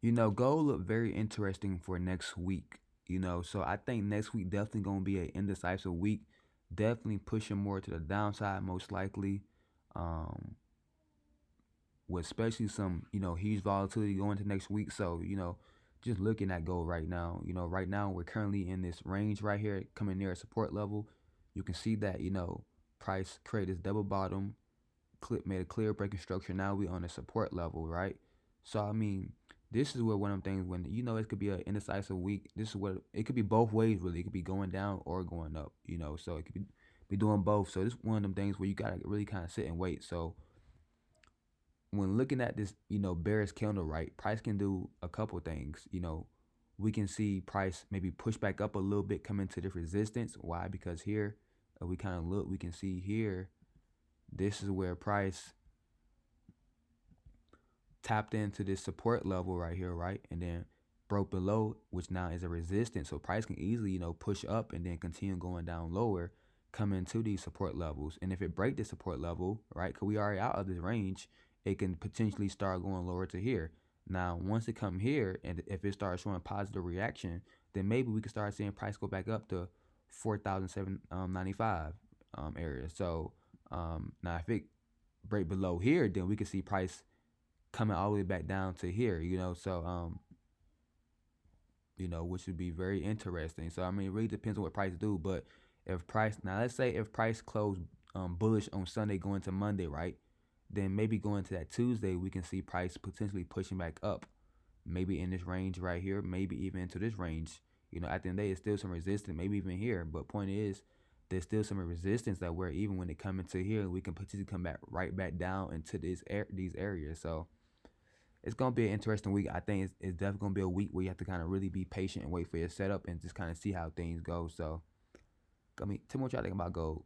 Gold look very interesting for next week. So I think next week definitely gonna be an indecisive week. Definitely pushing more to the downside, most likely. Um, with especially some, huge volatility going to next week. So, just looking at gold right now, right now we're currently in this range right here, coming near a support level. You can see that, price created this double bottom, made a clear breaking structure. Now we on a support level, right? So I mean, this is where one of them things when it could be an indecisive week. This is what it could be both ways really. It could be going down or going up. So it could be doing both. So this is one of them things where you gotta really kind of sit and wait. So when looking at this, bearish candle, right, price can do a couple things. We can see price maybe push back up a little bit, come into this resistance. Why? Because here, we kind of look, we can see here, this is where price tapped into this support level right here, right? And then broke below, which now is a resistance. So price can easily, push up and then continue going down lower, come into these support levels. And if it break the support level, right, because we already out of this range, it can potentially start going lower to here. Now, once it come here, and if it starts showing positive reaction, then maybe we can start seeing price go back up to 4,795 area. So now if it break below here, then we can see price coming all the way back down to here, so which would be very interesting. So I mean, it really depends on what price do. But if price now, let's say if price closed bullish on Sunday going to Monday, right? Then maybe going to that Tuesday, we can see price potentially pushing back up, maybe in this range right here, maybe even into this range. At the end of the day, it's still some resistance, maybe even here. But point is, there's still some resistance that where even when it come into here, we can potentially come back right back down into these areas. So it's gonna be an interesting week. I think it's definitely gonna be a week where you have to kind of really be patient and wait for your setup and just kind of see how things go. So, I mean, tell me what y'all think about gold.